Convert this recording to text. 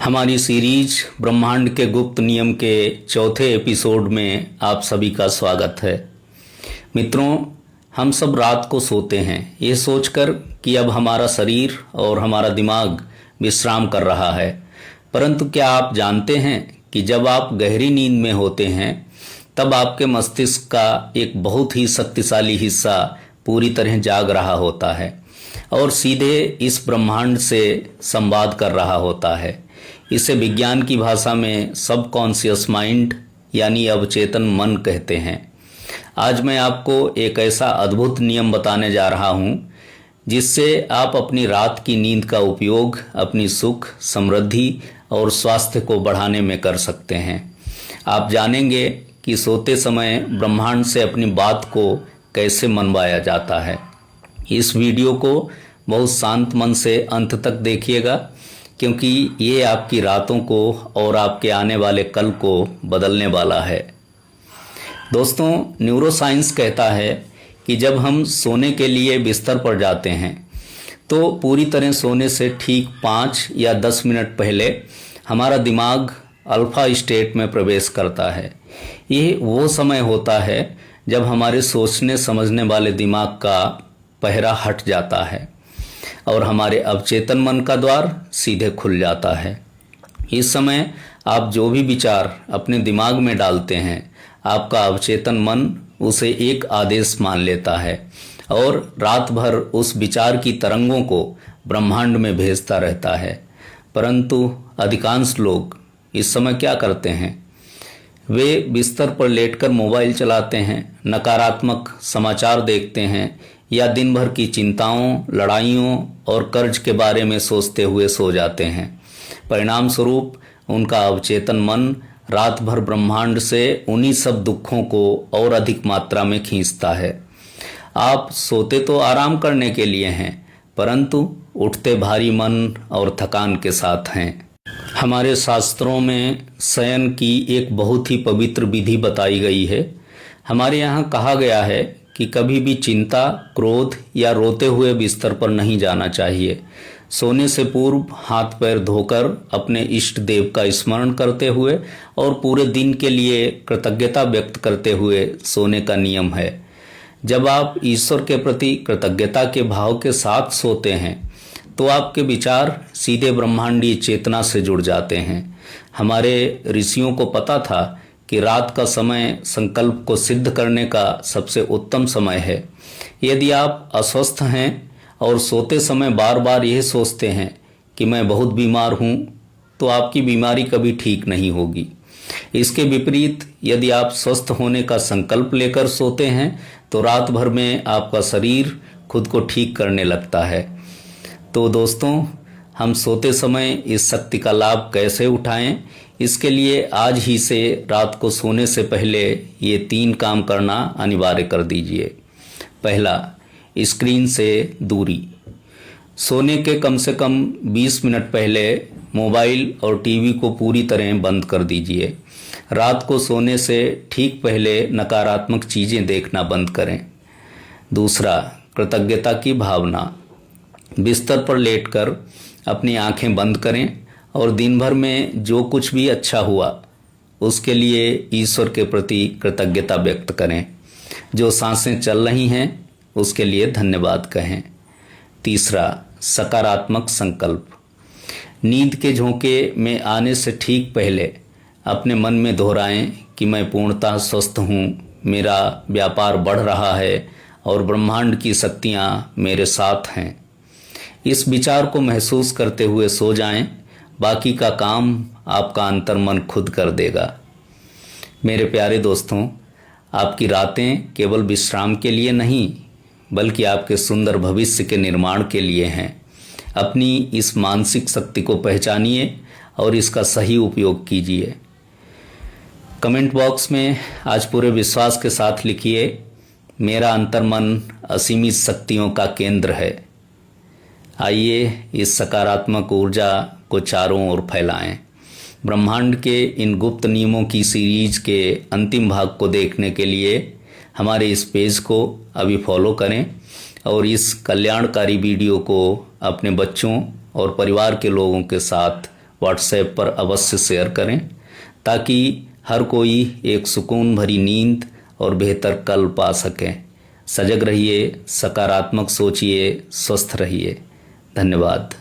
हमारी सीरीज ब्रह्मांड के गुप्त नियम के चौथे एपिसोड में आप सभी का स्वागत है। मित्रों, हम सब रात को सोते हैं ये सोचकर कि अब हमारा शरीर और हमारा दिमाग विश्राम कर रहा है, परंतु क्या आप जानते हैं कि जब आप गहरी नींद में होते हैं तब आपके मस्तिष्क का एक बहुत ही शक्तिशाली हिस्सा पूरी तरह जाग रहा होता है और सीधे इस ब्रह्मांड से संवाद कर रहा होता है। इसे विज्ञान की भाषा में सबकॉन्शियस माइंड यानी अवचेतन मन कहते हैं। आज मैं आपको एक ऐसा अद्भुत नियम बताने जा रहा हूं जिससे आप अपनी रात की नींद का उपयोग अपनी सुख, समृद्धि और स्वास्थ्य को बढ़ाने में कर सकते हैं। आप जानेंगे कि सोते समय ब्रह्मांड से अपनी बात को कैसे मनवाया जाता है। इस वीडियो को बहुत शांत मन से अंत तक देखिएगा, क्योंकि ये आपकी रातों को और आपके आने वाले कल को बदलने वाला है। दोस्तों, न्यूरोसाइंस कहता है कि जब हम सोने के लिए बिस्तर पर जाते हैं तो पूरी तरह सोने से ठीक 5 या 10 मिनट पहले हमारा दिमाग अल्फा स्टेट में प्रवेश करता है। ये वो समय होता है जब हमारे सोचने समझने वाले दिमाग का पहरा हट जाता है और हमारे अवचेतन मन का द्वार सीधे खुल जाता है। इस समय आप जो भी विचार अपने दिमाग में डालते हैं, आपका अवचेतन मन उसे एक आदेश मान लेता है और रात भर उस विचार की तरंगों को ब्रह्मांड में भेजता रहता है। परंतु अधिकांश लोग इस समय क्या करते हैं? वे बिस्तर पर लेटकर मोबाइल चलाते हैं, नकारात्मक समाचार देखते हैं या दिन भर की चिंताओं, लड़ाइयों और कर्ज के बारे में सोचते हुए सो जाते हैं। परिणाम स्वरूप उनका अवचेतन मन रात भर ब्रह्मांड से उन्हीं सब दुखों को और अधिक मात्रा में खींचता है। आप सोते तो आराम करने के लिए हैं, परंतु उठते भारी मन और थकान के साथ हैं। हमारे शास्त्रों में शयन की एक बहुत ही पवित्र विधि बताई गई है। हमारे यहाँ कहा गया है कि कभी भी चिंता, क्रोध या रोते हुए बिस्तर पर नहीं जाना चाहिए। सोने से पूर्व हाथ पैर धोकर अपने इष्ट देव का स्मरण करते हुए और पूरे दिन के लिए कृतज्ञता व्यक्त करते हुए सोने का नियम है। जब आप ईश्वर के प्रति कृतज्ञता के भाव के साथ सोते हैं तो आपके विचार सीधे ब्रह्मांडीय चेतना से जुड़ जाते हैं। हमारे ऋषियों को पता था कि रात का समय संकल्प को सिद्ध करने का सबसे उत्तम समय है। यदि आप अस्वस्थ हैं और सोते समय बार बार यह सोचते हैं कि मैं बहुत बीमार हूँ, तो आपकी बीमारी कभी ठीक नहीं होगी। इसके विपरीत यदि आप स्वस्थ होने का संकल्प लेकर सोते हैं तो रात भर में आपका शरीर खुद को ठीक करने लगता है। तो दोस्तों, हम सोते समय इस शक्ति का लाभ कैसे उठाएं, इसके लिए आज ही से रात को सोने से पहले ये 3 काम करना अनिवार्य कर दीजिए। पहला, स्क्रीन से दूरी। सोने के कम से कम 20 मिनट पहले मोबाइल और टीवी को पूरी तरह बंद कर दीजिए। रात को सोने से ठीक पहले नकारात्मक चीज़ें देखना बंद करें। दूसरा, कृतज्ञता की भावना। बिस्तर पर लेटकर अपनी आंखें बंद करें और दिन भर में जो कुछ भी अच्छा हुआ उसके लिए ईश्वर के प्रति कृतज्ञता व्यक्त करें। जो सांसें चल रही हैं उसके लिए धन्यवाद कहें। तीसरा, सकारात्मक संकल्प। नींद के झोंके में आने से ठीक पहले अपने मन में दोहराएं कि मैं पूर्णतः स्वस्थ हूँ, मेरा व्यापार बढ़ रहा है और ब्रह्मांड की शक्तियाँ मेरे साथ हैं। इस विचार को महसूस करते हुए सो जाएं। बाकी का काम आपका अंतर्मन खुद कर देगा। मेरे प्यारे दोस्तों, आपकी रातें केवल विश्राम के लिए नहीं बल्कि आपके सुंदर भविष्य के निर्माण के लिए हैं। अपनी इस मानसिक शक्ति को पहचानिए और इसका सही उपयोग कीजिए। कमेंट बॉक्स में आज पूरे विश्वास के साथ लिखिए, मेरा अंतर्मन असीमित शक्तियों का केंद्र है। आइए इस सकारात्मक ऊर्जा को चारों ओर फैलाएं। ब्रह्मांड के इन गुप्त नियमों की सीरीज के अंतिम भाग को देखने के लिए हमारे इस पेज को अभी फॉलो करें और इस कल्याणकारी वीडियो को अपने बच्चों और परिवार के लोगों के साथ व्हाट्सएप पर अवश्य शेयर करें ताकि हर कोई एक सुकून भरी नींद और बेहतर कल पा सके। सजग रहिए, सकारात्मक सोचिए, स्वस्थ रहिए। धन्यवाद।